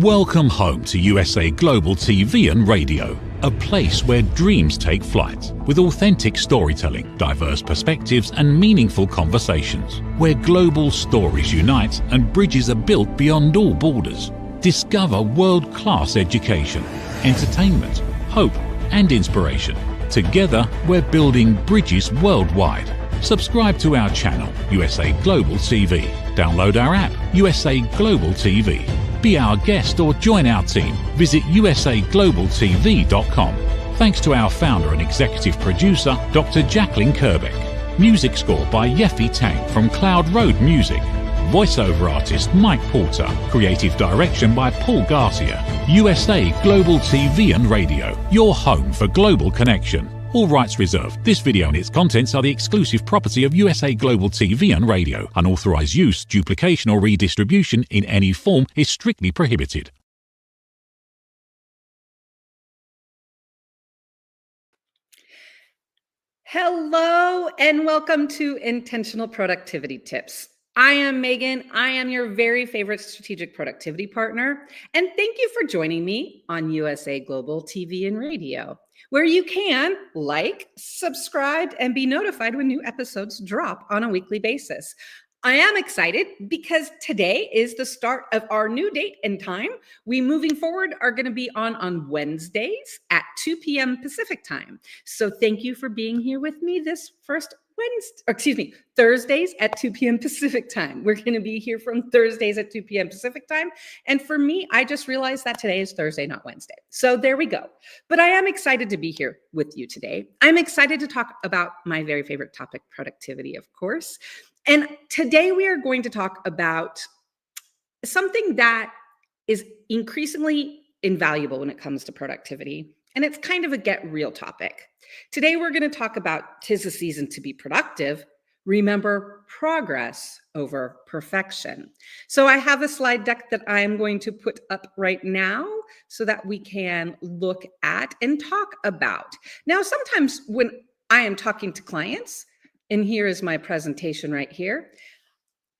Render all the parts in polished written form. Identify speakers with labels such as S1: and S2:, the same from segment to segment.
S1: Welcome home to USA Global TV and Radio, a place where dreams take flight, with authentic storytelling, diverse perspectives and meaningful conversations, where global stories unite and bridges are built beyond all borders. Discover world-class education, entertainment, hope and inspiration. Together, we're building bridges worldwide. Subscribe to our channel, USA Global TV. Download our app, USA Global TV. Be our guest or join our team. Visit usaglobaltv.com. Thanks to our founder and executive producer, Dr. Jacqueline Kerbeck. Music score by Yeffy Tang from Cloud Road Music. Voiceover artist Mike Porter. Creative direction by Paul Garcia. USA Global TV and Radio, your home for global connection. All rights reserved. This video and its contents are the exclusive property of USA Global TV and Radio. Unauthorized use, duplication or redistribution in any form is strictly prohibited.
S2: Hello and welcome to Intentional Productivity Tips. I am Megan. I am your very favorite strategic productivity partner. And thank you for joining me on USA Global TV and Radio, where you can like, subscribe, and be notified when new episodes drop on a weekly basis. I am excited because today is the start of our new date and time. We moving forward are going to be on Wednesdays at 2 p.m. Pacific time. So thank you for being here with me this first Thursdays at 2 p.m. Pacific time. We're going to be here from Thursdays at 2 p.m. Pacific time. And for me, I just realized that today is Thursday, not Wednesday. So there we go. But I am excited to be here with you today. I'm excited to talk about my very favorite topic, productivity, of course. And today we are going to talk about something that is increasingly invaluable when it comes to productivity. And it's kind of a get real topic. Today, we're going to talk about 'tis the season to be productive. Remember, progress over perfection. So I have a slide deck that I am going to put up right now so that we can look at and talk about. Now, sometimes when I am talking to clients, and here is my presentation right here,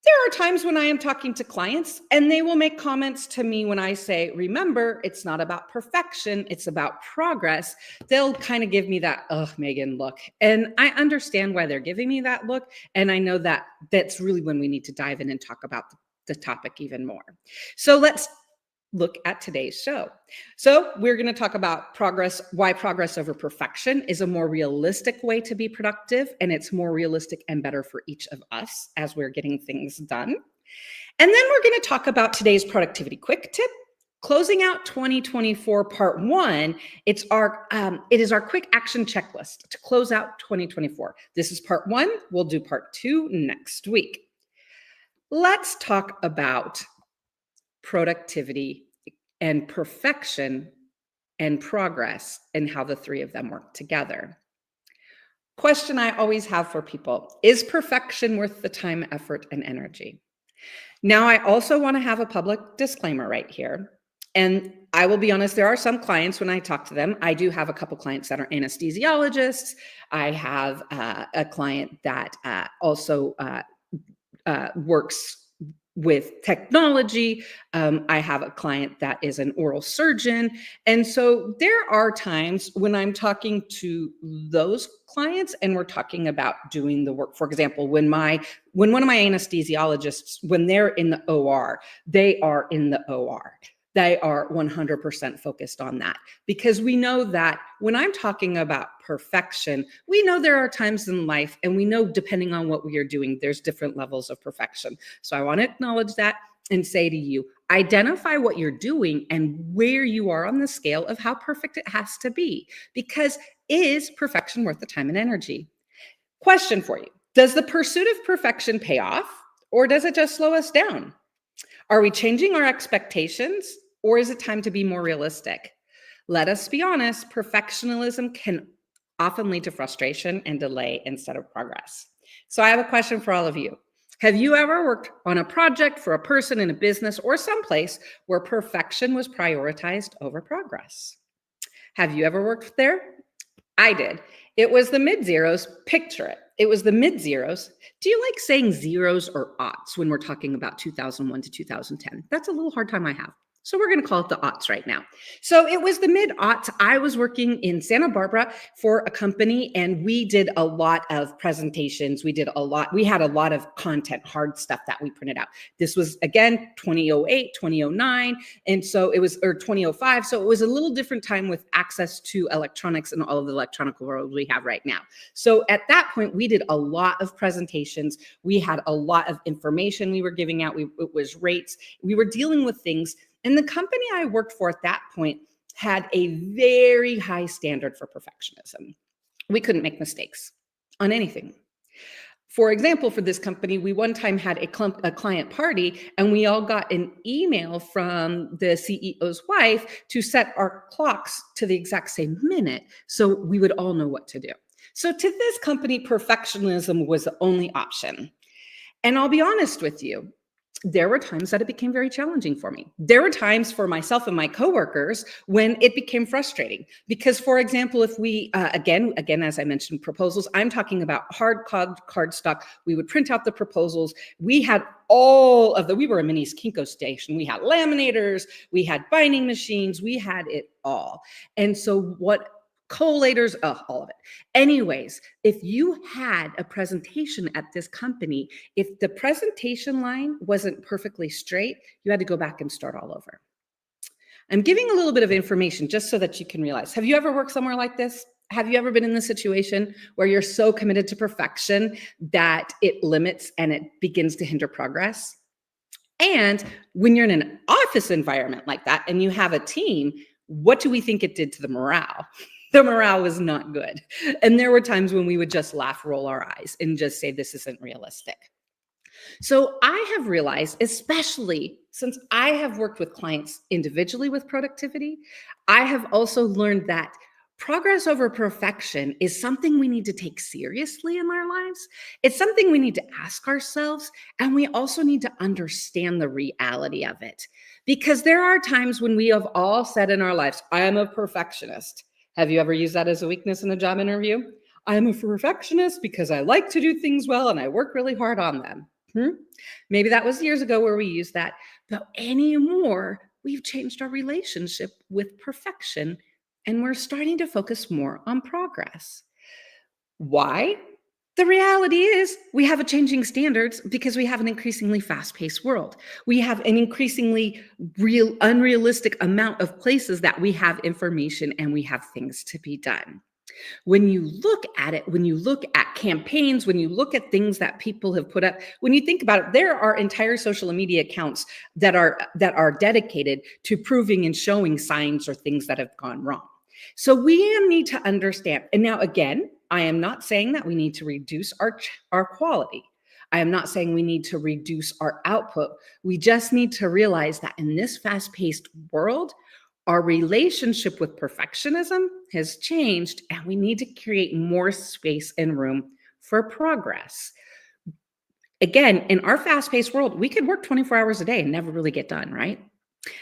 S2: there are times when I am talking to clients and they will make comments to me when I say, remember, it's not about perfection, it's about progress. They'll kind of give me that, oh, Megan, look. And I understand why they're giving me that look. And I know that that's really when we need to dive in and talk about the topic even more. So let's look at today's show. So we're going to talk about progress, why progress over perfection is a more realistic way to be productive, and it's more realistic and better for each of us as we're getting things done. And then we're going to talk about today's productivity quick tip, closing out 2024 part 1. It is our quick action checklist to close out 2024. This is part 1. We'll do part 2 next week. Let's talk about productivity and perfection and progress and how the three of them work together. Question I always have for people: is perfection worth the time, effort, and energy? Now, I also want to have a public disclaimer right here. And I will be honest, there are some clients when I talk to them, I do have a couple clients that are anesthesiologists. I have a client that also works with technology. I have a client that is an oral surgeon. And so there are times when I'm talking to those clients and we're talking about doing the work. For example, when one of my anesthesiologists, when they're in the OR, they are in the OR. They are 100% focused on that, because we know that when I'm talking about perfection, we know there are times in life, and we know depending on what we are doing, there's different levels of perfection. So I want to acknowledge that and say to you, identify what you're doing and where you are on the scale of how perfect it has to be, because is perfection worth the time and energy? Question for you: does the pursuit of perfection pay off, or does it just slow us down? Are we changing our expectations, or is it time to be more realistic? Let us be honest, perfectionism can often lead to frustration and delay instead of progress. So I have a question for all of you. Have you ever worked on a project for a person in a business or someplace where perfection was prioritized over progress? Have you ever worked there? I did. It was the mid-zeros. Picture it. It was the mid-zeros. Do you like saying zeros or aughts when we're talking about 2001 to 2010? That's a little hard time I have. So we're going to call it the aughts right now. So it was the mid-aughts. I was working in Santa Barbara for a company, and we did a lot of presentations. We had a lot of content, hard stuff that we printed out. This was, again, 2008, 2009, and so it was, or 2005. So it was a little different time with access to electronics and all of the electronic world we have right now. So at that point, we did a lot of presentations. We had a lot of information we were giving out. It was rates. We were dealing with things. And the company I worked for at that point had a very high standard for perfectionism. We couldn't make mistakes on anything. For example, for this company, we one time had a client party, and we all got an email from the CEO's wife to set our clocks to the exact same minute so we would all know what to do. So to this company, perfectionism was the only option. And I'll be honest with you, there were times that it became very challenging for me. There were times for myself and my coworkers when it became frustrating. Because, for example, if we, again, as I mentioned, proposals, I'm talking about hard card stock. We would print out the proposals. We had we were a mini Kinko station. We had laminators, we had binding machines, we had it all. And so collators, all of it. Anyways, if you had a presentation at this company, if the presentation line wasn't perfectly straight, you had to go back and start all over. I'm giving a little bit of information just so that you can realize. Have you ever worked somewhere like this? Have you ever been in the situation where you're so committed to perfection that it limits and it begins to hinder progress? And when you're in an office environment like that and you have a team, what do we think it did to the morale? The morale was not good. And there were times when we would just laugh, roll our eyes, and just say, this isn't realistic. So I have realized, especially since I have worked with clients individually with productivity, I have also learned that progress over perfection is something we need to take seriously in our lives. It's something we need to ask ourselves, and we also need to understand the reality of it. Because there are times when we have all said in our lives, I am a perfectionist. Have you ever used that as a weakness in a job interview? I'm a perfectionist because I like to do things well and I work really hard on them. Maybe that was years ago where we used that, but anymore, we've changed our relationship with perfection and we're starting to focus more on progress. Why? The reality is we have a changing standards because we have an increasingly fast-paced world. We have an increasingly unrealistic amount of places that we have information and we have things to be done. When you look at it, when you look at campaigns, when you look at things that people have put up, when you think about it, there are entire social media accounts that are dedicated to proving and showing signs or things that have gone wrong. So we need to understand. And now again, I am not saying that we need to reduce our quality. I am not saying we need to reduce our output. We just need to realize that in this fast-paced world, our relationship with perfectionism has changed and we need to create more space and room for progress. Again, in our fast-paced world, we could work 24 hours a day and never really get done, right?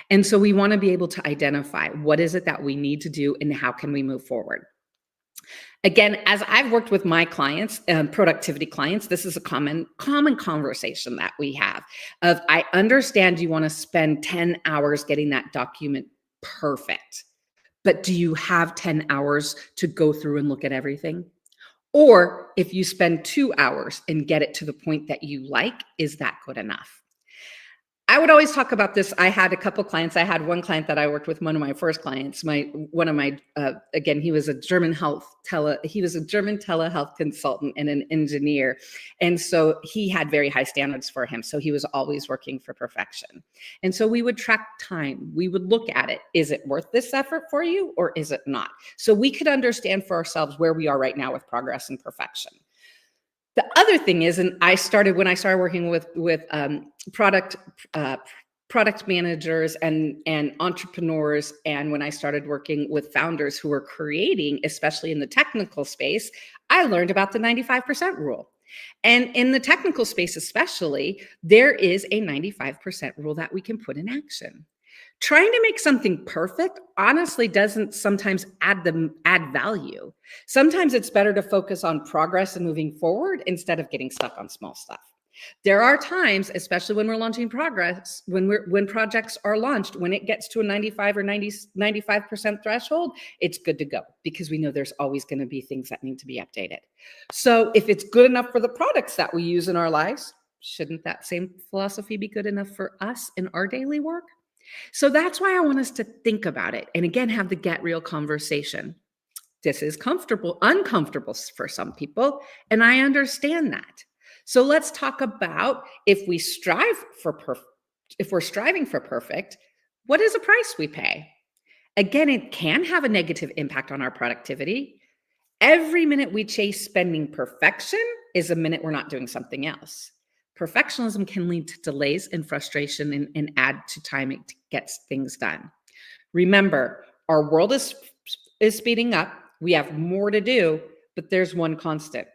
S2: And so we want to be able to identify what is it that we need to do and how can we move forward. Again, as I've worked with my clients, productivity clients, this is a common conversation that we have of, I understand you want to spend 10 hours getting that document perfect, but do you have 10 hours to go through and look at everything? Or if you spend 2 hours and get it to the point that you like, is that good enough? I would always talk about this. I had a couple clients. I had one client that I worked with, one of my first clients. Again, he was a German telehealth consultant and an engineer, and so he had very high standards for him. So he was always working for perfection. And so we would track time. We would look at it. Is it worth this effort for you, or is it not? So we could understand for ourselves where we are right now with progress and perfection. The other thing is, and when I started working with product managers and entrepreneurs, and when I started working with founders who were creating, especially in the technical space, I learned about the 95% rule. And in the technical space especially, there is a 95% rule that we can put in action. Trying to make something perfect honestly doesn't sometimes add value. Sometimes it's better to focus on progress and moving forward instead of getting stuck on small stuff. There are times, especially when we're launching progress, when projects are launched, when it gets to a 95 or 95% threshold, it's good to go because we know there's always going to be things that need to be updated. So if it's good enough for the products that we use in our lives, shouldn't that same philosophy be good enough for us in our daily work? So that's why I want us to think about it and again have the get real conversation. This is uncomfortable for some people, and I understand that. So let's talk about if we're striving for perfect, what is the price we pay? Again, it can have a negative impact on our productivity. Every minute we chase spending perfection is a minute we're not doing something else. Perfectionism can lead to delays and frustration and add to time it gets things done. Remember, our world is speeding up. We have more to do, but there's one constant,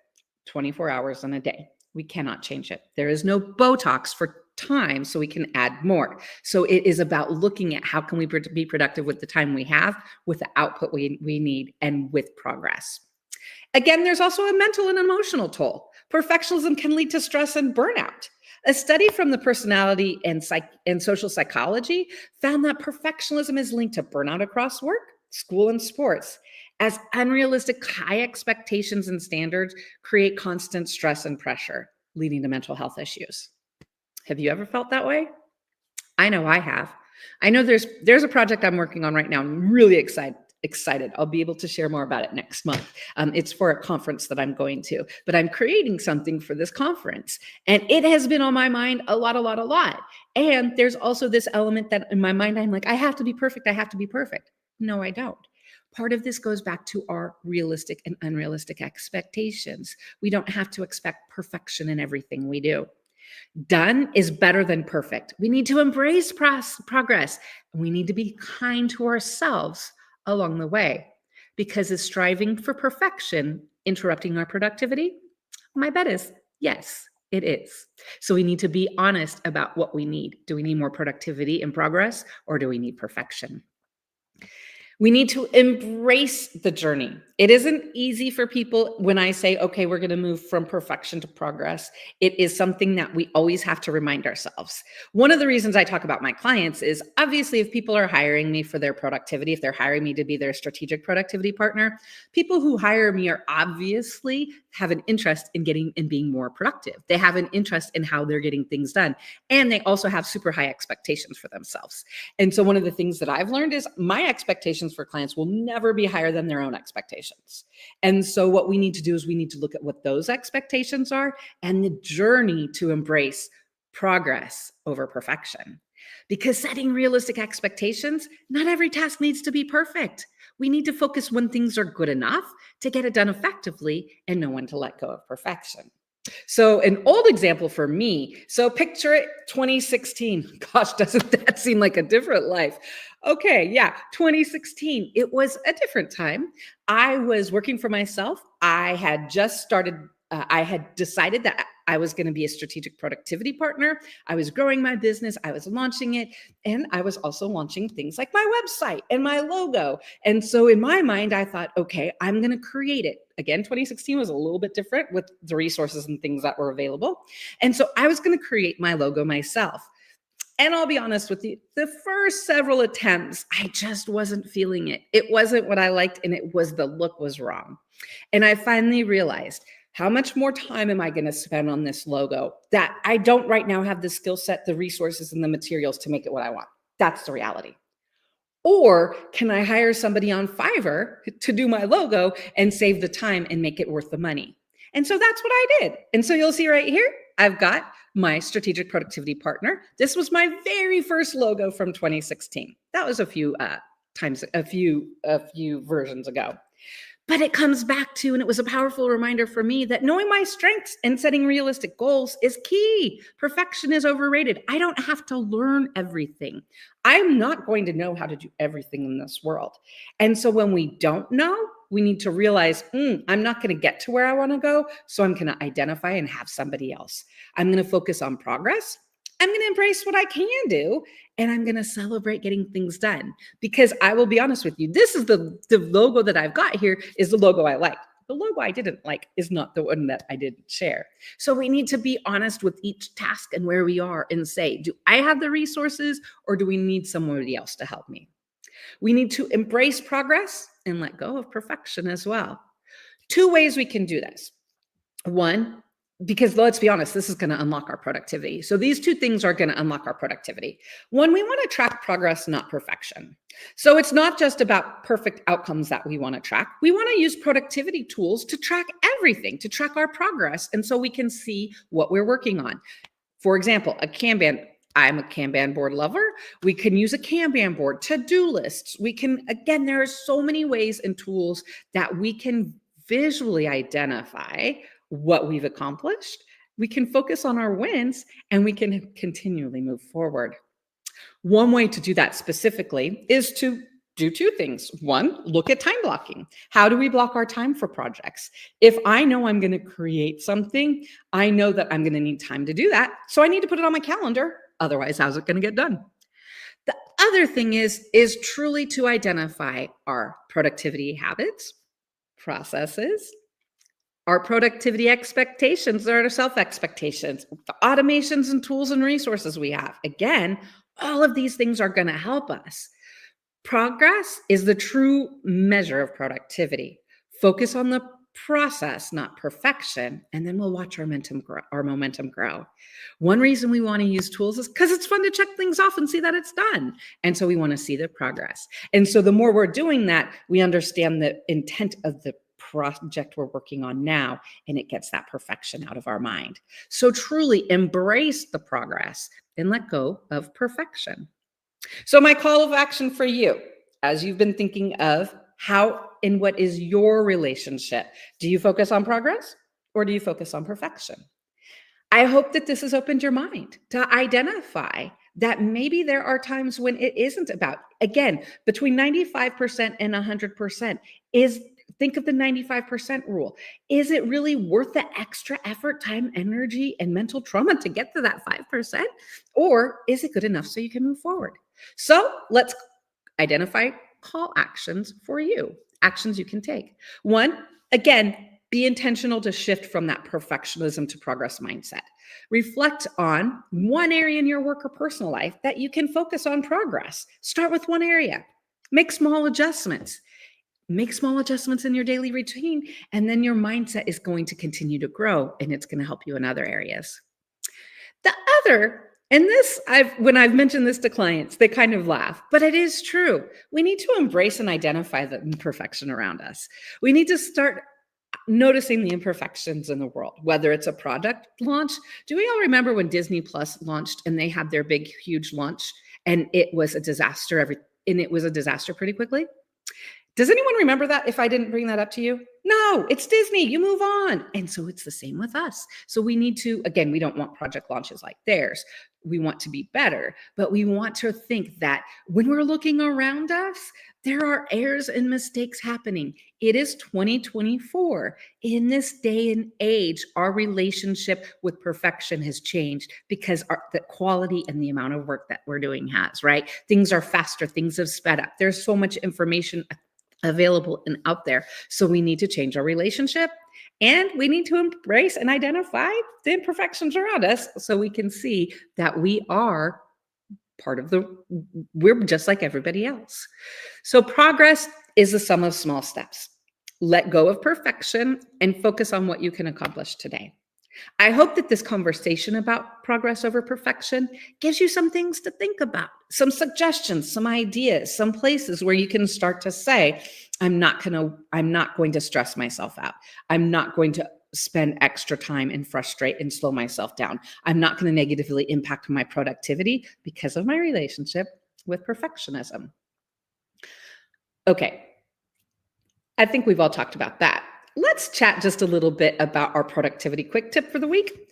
S2: 24 hours in a day. We cannot change it. There is no Botox for time, so we can add more. So it is about looking at how can we be productive with the time we have, with the output we need, and with progress. Again, there's also a mental and emotional toll. Perfectionism can lead to stress and burnout. A study from the personality and social psychology found that perfectionism is linked to burnout across work, school, and sports, as unrealistic high expectations and standards create constant stress and pressure, leading to mental health issues. Have you ever felt that way? I know I have. I know there's a project I'm working on right now. I'm really excited. I'll be able to share more about it next month. It's for a conference that I'm going to, but I'm creating something for this conference. And it has been on my mind a lot. And there's also this element that in my mind, I'm like, I have to be perfect. I have to be perfect. No, I don't. Part of this goes back to our realistic and unrealistic expectations. We don't have to expect perfection in everything we do. Done is better than perfect. We need to embrace progress, and we need to be kind to ourselves along the way. Because is striving for perfection interrupting our productivity? My bet is yes, it is. So we need to be honest about what we need. Do we need more productivity and progress, or do we need perfection? We need to embrace the journey. It isn't easy for people when I say, okay, we're going to move from perfection to progress. It is something that we always have to remind ourselves. One of the reasons I talk about my clients is obviously if people are hiring me for their productivity, if they're hiring me to be their strategic productivity partner, people who hire me are obviously have an interest in getting and being more productive. They have an interest in how they're getting things done. And they also have super high expectations for themselves. And so one of the things that I've learned is my expectations for clients will never be higher than their own expectations. And so what we need to do is we need to look at what those expectations are and the journey to embrace progress over perfection. Because setting realistic expectations, not every task needs to be perfect. We need to focus when things are good enough to get it done effectively and know when to let go of perfection. So an old example for me, so picture it 2016. Gosh, doesn't that seem like a different life? Okay, yeah, 2016. It was a different time. I was working for myself. I had just started, I had decided that I was going to be a strategic productivity partner. I was growing my business. I was launching it. And I was also launching things like my website and my logo. And so in my mind, I thought, okay, I'm going to create it. Again, 2016 was a little bit different with the resources and things that were available. And so I was going to create my logo myself. And I'll be honest with you, the first several attempts, I just wasn't feeling it. It wasn't what I liked, and the look was wrong. And I finally realized, how much more time am I going to spend on this logo that I don't right now have the skill set, the resources, and the materials to make it what I want? That's the reality. Or can I hire somebody on Fiverr to do my logo and save the time and make it worth the money? And so that's what I did. And so you'll see right here, I've got my strategic productivity partner. This was my very first logo from 2016. That was a few versions ago. But it comes back to, and it was a powerful reminder for me that knowing my strengths and setting realistic goals is key. Perfection is overrated. I don't have to learn everything. I'm not going to know how to do everything in this world. And so when we don't know, we need to realize, I'm not going to get to where I want to go. So I'm going to identify and have somebody else. I'm going to focus on progress. I'm going to embrace what I can do, and I'm going to celebrate getting things done. Because I will be honest with you, this is the logo that I've got here is the logo I like. The logo I didn't like is not the one that I didn't share. So we need to be honest with each task and where we are and say, do I have the resources or do we need somebody else to help me? We need to embrace progress and let go of perfection as well. 2 ways we can do this. One, because let's be honest, this is going to unlock our productivity. So these 2 things are going to unlock our productivity. One, we want to track progress, not perfection. So it's not just about perfect outcomes that we want to track. We want to use productivity tools to track everything, to track our progress. And so we can see what we're working on. For example, a Kanban. I'm a Kanban board lover. We can use a Kanban board, to-do lists. We can, again, there are so many ways and tools that we can visually identify what we've accomplished. We can focus on our wins and we can continually move forward. One way to do that specifically is to do 2 things. One, look at time blocking. How do we block our time for projects? If I know I'm going to create something, I know that I'm going to need time to do that. So I need to put it on my calendar. Otherwise, how's it going to get done? The other thing is truly to identify our productivity habits, processes, our productivity expectations, our self-expectations, the automations and tools and resources we have. Again, all of these things are going to help us. Progress is the true measure of productivity. Focus on the process, not perfection, and then we'll watch our momentum grow. One reason we want to use tools is because it's fun to check things off and see that it's done. And so we want to see the progress. And so the more we're doing that, we understand the intent of the project we're working on now, and it gets that perfection out of our mind. So truly embrace the progress and let go of perfection. So my call of action for you, as you've been thinking of how and what is your relationship, do you focus on progress or do you focus on perfection? I hope that this has opened your mind to identify that maybe there are times when it isn't about, again, between 95% and 100% think of the 95% rule. Is it really worth the extra effort, time, energy, and mental trauma to get to that 5%? Or is it good enough so you can move forward? So let's identify call actions for you, actions you can take. One, again, be intentional to shift from that perfectionism to progress mindset. Reflect on one area in your work or personal life that you can focus on progress. Start with one area. Make small adjustments. Make small adjustments in your daily routine, and then your mindset is going to continue to grow, and it's going to help you in other areas. The other, and this, when I've mentioned this to clients, they kind of laugh, but it is true. We need to embrace and identify the imperfection around us. We need to start noticing the imperfections in the world, whether it's a product launch. Do we all remember when Disney Plus launched and they had their big, huge launch and it was a disaster and it was a disaster pretty quickly? Does anyone remember that if I didn't bring that up to you? No, it's Disney. You move on. And so it's the same with us. So we need to, again, we don't want project launches like theirs. We want to be better, but we want to think that when we're looking around us, there are errors and mistakes happening. It is 2024. In this day and age, our relationship with perfection has changed because the quality and the amount of work that we're doing has, right? Things are faster. Things have sped up. There's so much information available and out there. So we need to change our relationship and we need to embrace and identify the imperfections around us so we can see that we are we're just like everybody else. So progress is the sum of small steps. Let go of perfection and focus on what you can accomplish today. I hope that this conversation about progress over perfection gives you some things to think about, some suggestions, some ideas, some places where you can start to say, I'm not going to stress myself out. I'm not going to spend extra time and frustrate and slow myself down. I'm not going to negatively impact my productivity because of my relationship with perfectionism. Okay. I think we've all talked about that. Let's chat just a little bit about our productivity quick tip for the week.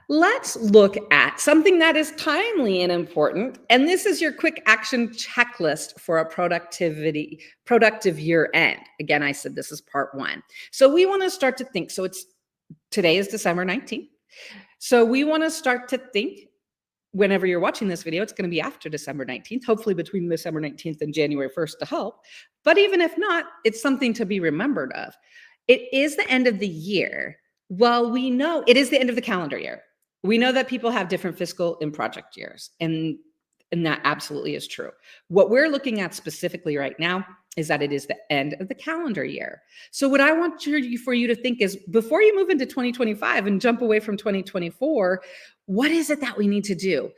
S2: Let's look at something that is timely and important. And this is your quick action checklist for a productive year end. Again, I said this is part 1. So we want to start to think. Today is December 19th. So we want to start to think, whenever you're watching this video, it's going to be after December 19th, hopefully between December 19th and January 1st to help. But even if not, it's something to be remembered of. It is the end of the year. Well, we know it is the end of the calendar year. We know that people have different fiscal and project years, and that absolutely is true. What we're looking at specifically right now is that it is the end of the calendar year. So what I want for you to think is, before you move into 2025 and jump away from 2024, what is it that we need to do?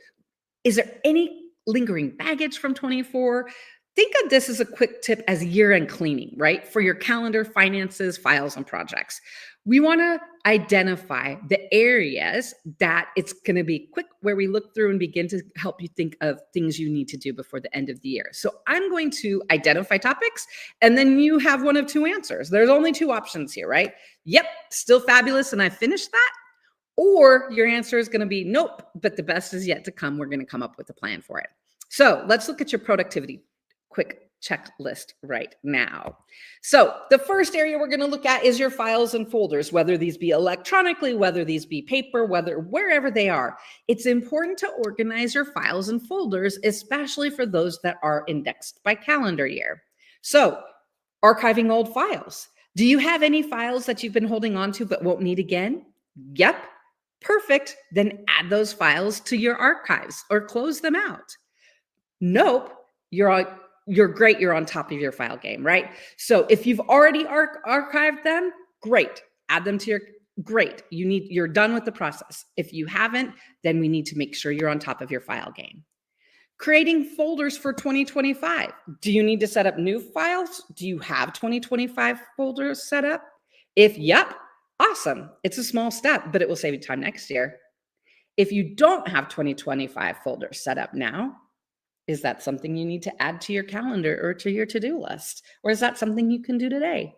S2: Is there any lingering baggage from 24? Think of this as a quick tip as year-end cleaning, right? For your calendar, finances, files, and projects. We want to identify the areas that it's going to be quick, where we look through and begin to help you think of things you need to do before the end of the year. So I'm going to identify topics, and then you have one of two answers. There's only two options here, right? Yep, still fabulous, and I finished that. Or your answer is going to be nope, but the best is yet to come. We're going to come up with a plan for it. So let's look at your productivity quick checklist right now. So the first area we're going to look at is your files and folders, whether these be electronically, whether these be paper, wherever they are. It's important to organize your files and folders, especially for those that are indexed by calendar year. So archiving old files. Do you have any files that you've been holding on to but won't need again? Yep. Perfect. Then add those files to your archives or close them out. Nope. You're great. You're on top of your file game, right? So if you've already archived them, great. Add them to great. You're done with the process. If you haven't, then we need to make sure you're on top of your file game. Creating folders for 2025. Do you need to set up new files? Do you have 2025 folders set up? If yep, awesome. It's a small step, but it will save you time next year. If you don't have 2025 folders set up now, is that something you need to add to your calendar or to your to-do list? Or is that something you can do today?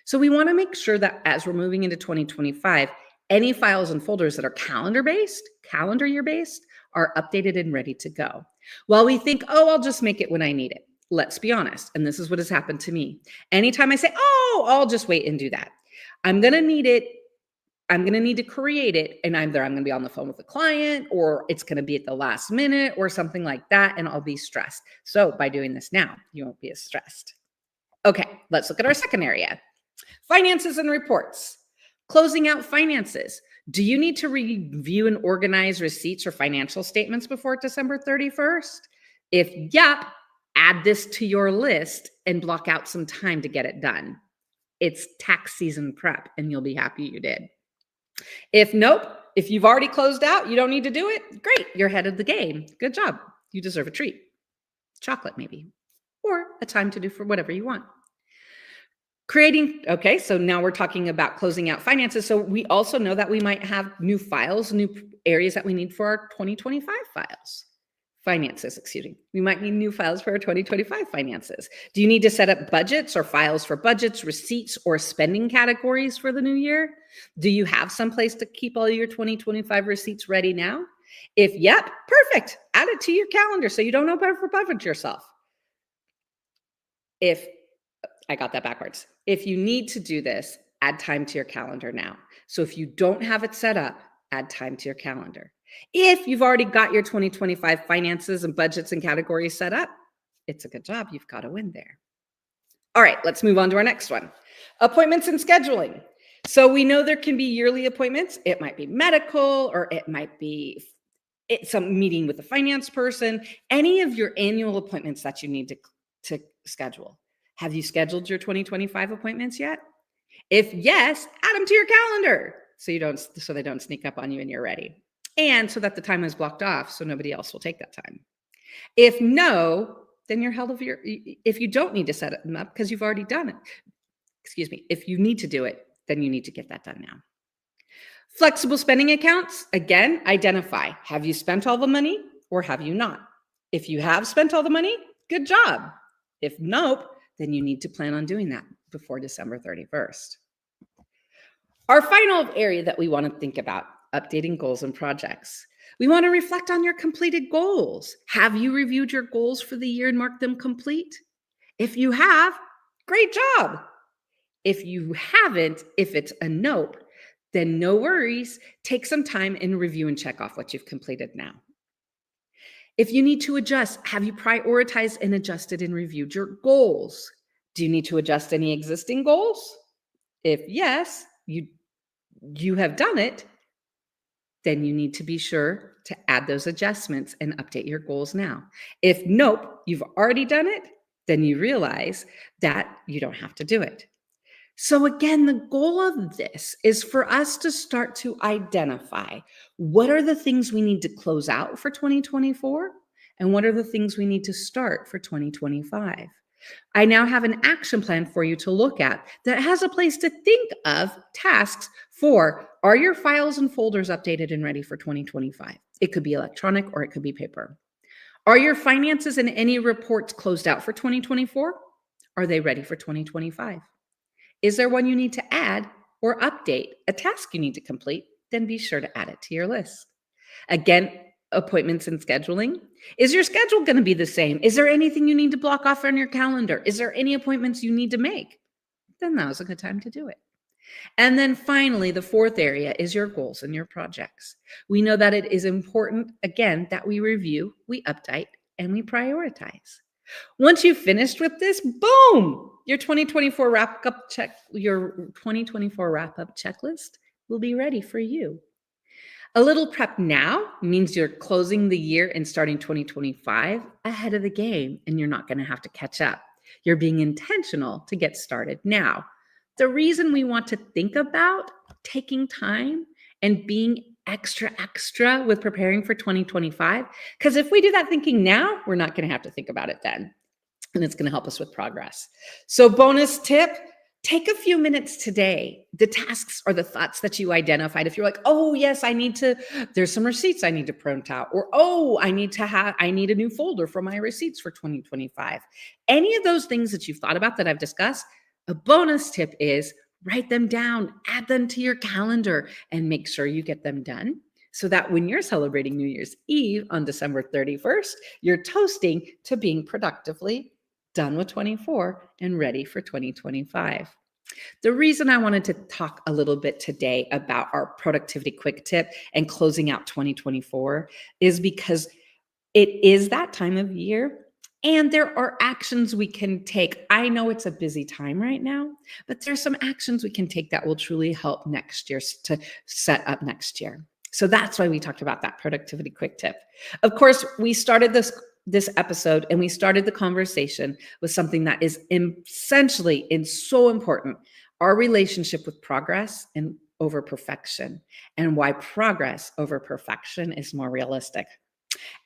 S2: So we want to make sure that as we're moving into 2025, any files and folders that are calendar year based, are updated and ready to go. While we think, oh, I'll just make it when I need it. Let's be honest. And this is what has happened to me. Anytime I say, oh, I'll just wait and do that, I'm going to need it. I'm going to need to create it, and either I'm going to be on the phone with a client, or it's going to be at the last minute or something like that, and I'll be stressed. So by doing this now, you won't be as stressed. Okay, let's look at our second area. Finances and reports. Closing out finances. Do you need to review and organize receipts or financial statements before December 31st? If yep, add this to your list and block out some time to get it done. It's tax season prep, and you'll be happy you did. If nope, if you've already closed out, you don't need to do it. Great, you're ahead of the game. Good job. You deserve a treat. Chocolate maybe, or a time to do for whatever you want. Okay, so now we're talking about closing out finances. So we also know that we might have new files, new areas that we need for our 2025 finances, excuse me. We might need new files for our 2025 finances. Do you need to set up budgets or files for budgets, receipts, or spending categories for the new year? Do you have some place to keep all your 2025 receipts ready now? If yep, perfect. Add it to your calendar so you don't overbudget yourself. I got that backwards. If you need to do this, add time to your calendar now. So if you don't have it set up, add time to your calendar. If you've already got your 2025 finances and budgets and categories set up, it's a good job. You've got a win there. All right, let's move on to our next one. Appointments and scheduling. So we know there can be yearly appointments. It might be medical, or it might be some meeting with a finance person. Any of your annual appointments that you need to schedule. Have you scheduled your 2025 appointments yet? If yes, add them to your calendar so they don't sneak up on you and you're ready. And so that the time is blocked off so nobody else will take that time. If no, then you're held if you don't need to set them up because you've already done it. Excuse me. If you need to do it, then you need to get that done now. Flexible spending accounts. Again, identify. Have you spent all the money or have you not? If you have spent all the money, good job. If nope, then you need to plan on doing that before December 31st. Our final area that we want to think about, updating goals and projects. We want to reflect on your completed goals. Have you reviewed your goals for the year and marked them complete? If you have, great job. If you haven't, if it's a nope, then no worries. Take some time and review and check off what you've completed now. If you need to adjust, have you prioritized and adjusted and reviewed your goals? Do you need to adjust any existing goals? If yes, you have done it, then you need to be sure to add those adjustments and update your goals now. If nope, you've already done it, then you realize that you don't have to do it. So again, the goal of this is for us to start to identify what are the things we need to close out for 2024 and what are the things we need to start for 2025. I now have an action plan for you to look at that has a place to think of tasks for, are your files and folders updated and ready for 2025? It could be electronic or it could be paper. Are your finances and any reports closed out for 2024? Are they ready for 2025? Is there one you need to add or update, a task you need to complete? Then be sure to add it to your list. Again, appointments and scheduling. Is your schedule going to be the same? Is there anything you need to block off on your calendar? Is there any appointments you need to make? Then now's a good time to do it. And then finally, the fourth area is your goals and your projects. We know that it is important, again, that we review, we update, and we prioritize. Once you've finished with this, boom, your 2024 wrap-up checklist will be ready for you. A little prep now means you're closing the year and starting 2025 ahead of the game, and you're not going to have to catch up. You're being intentional to get started now. The reason we want to think about taking time and being extra with preparing for 2025, because if we do that thinking now, we're not going to have to think about it then. And it's going to help us with progress. So bonus tip, take a few minutes today. The tasks or the thoughts that you identified. If you're like, oh yes, there's some receipts I need to print out, or I need a new folder for my receipts for 2025. Any of those things that you've thought about that I've discussed, a bonus tip is write them down, add them to your calendar, and make sure you get them done so that when you're celebrating New Year's Eve on December 31st, you're toasting to being productively done with 24 and ready for 2025. The reason I wanted to talk a little bit today about our productivity quick tip and closing out 2024 is because it is that time of year and there are actions we can take. I know it's a busy time right now, but there's some actions we can take that will truly help next year to set up next year. So that's why we talked about that productivity quick tip. Of course, we started this episode and we started the conversation with something that is essentially and so important, our relationship with progress and over perfection, and why progress over perfection is more realistic.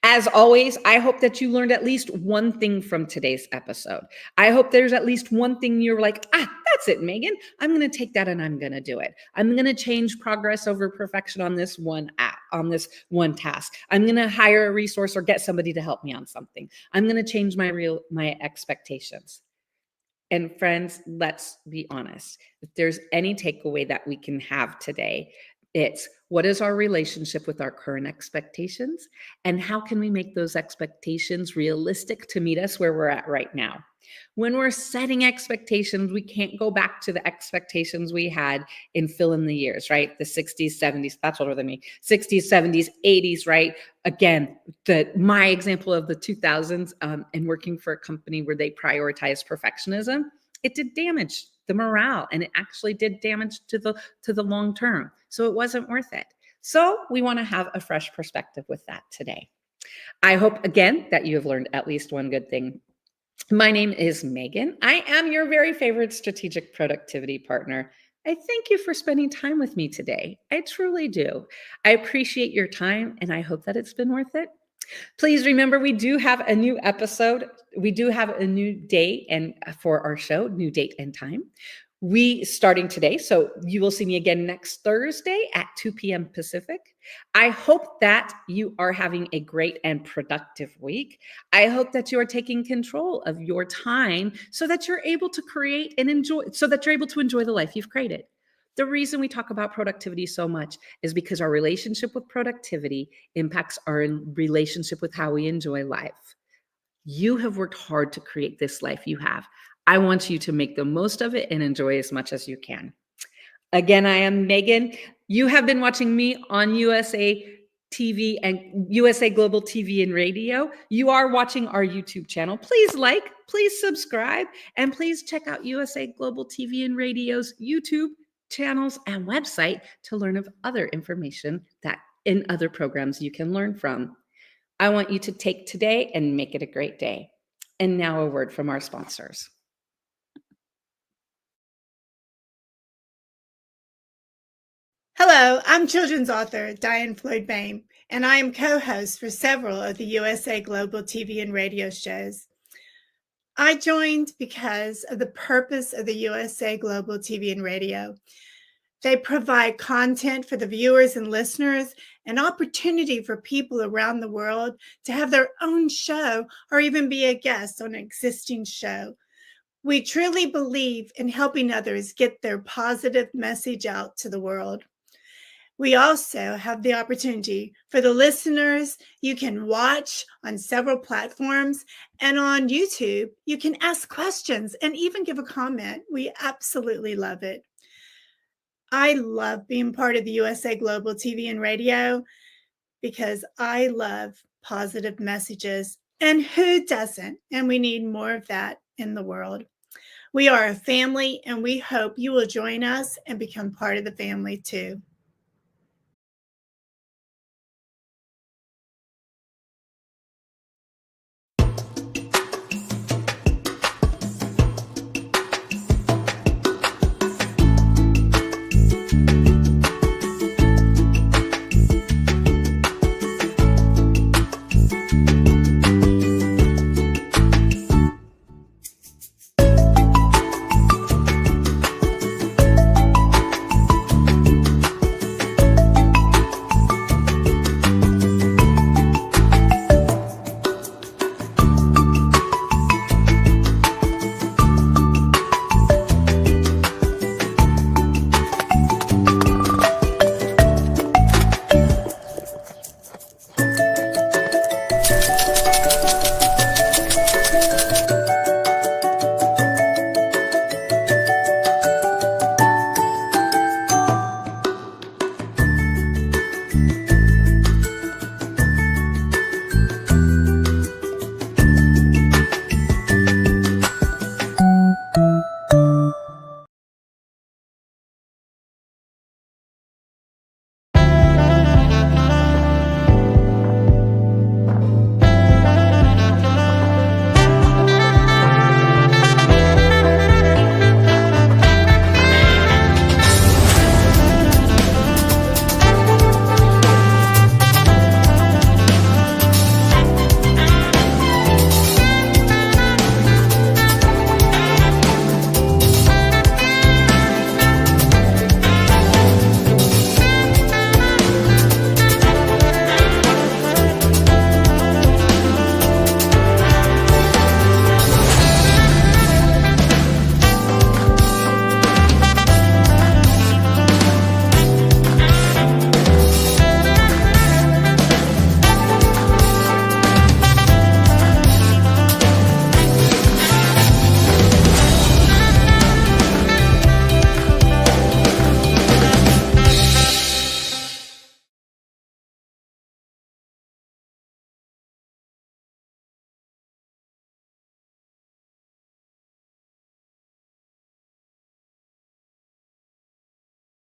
S2: As always, I hope that you learned at least one thing from today's episode. I hope there's at least one thing you're like, that's it, Megan. I'm going to take that and I'm going to do it. I'm going to change progress over perfection on this one task. I'm going to hire a resource or get somebody to help me on something. I'm going to change my expectations. And friends, let's be honest. If there's any takeaway that we can have today, it's what is our relationship with our current expectations and how can we make those expectations realistic to meet us where we're at right now? When we're setting expectations, we can't go back to the expectations we had in fill in the years, right? The 60s, 70s, that's older than me, 60s, 70s, 80s, right? Again, my example of the 2000s and working for a company where they prioritized perfectionism, it did damage the morale and it actually did damage to the long term. So it wasn't worth it. So we want to have a fresh perspective with that today. I hope again that you have learned at least one good thing. My name is Megan. I am your very favorite strategic productivity partner. I thank you for spending time with me today. I truly do. I appreciate your time and I hope that it's been worth it. Please remember, we do have a new episode. We do have a new date and for our show, new date and time. We starting today. So you will see me again next Thursday at 2 p.m. Pacific. I hope that you are having a great and productive week. I hope that you are taking control of your time so that you're able to create and enjoy, so that you're able to enjoy the life you've created. The reason we talk about productivity so much is because our relationship with productivity impacts our relationship with how we enjoy life. You have worked hard to create this life you have. I want you to make the most of it and enjoy as much as you can. Again, I am Megan. You have been watching me on USA TV and USA Global TV and Radio, you are watching our YouTube channel. Please like, please subscribe, and please check out USA Global TV and Radio's YouTube channels and website to learn of other information that in other programs you can learn from. I want you to take today and make it a great day. And now a word from our sponsors.
S3: Hello, I'm children's author Diane Floyd Bain, and I am co-host for several of the USA Global TV and radio shows. I joined because of the purpose of the USA Global TV and radio. They provide content for the viewers and listeners, an opportunity for people around the world to have their own show or even be a guest on an existing show. We truly believe in helping others get their positive message out to the world. We also have the opportunity for the listeners. You can watch on several platforms, and on YouTube, you can ask questions and even give a comment. We absolutely love it. I love being part of the USA Global TV and radio because I love positive messages, and who doesn't? And we need more of that in the world. We are a family, and we hope you will join us and become part of the family too.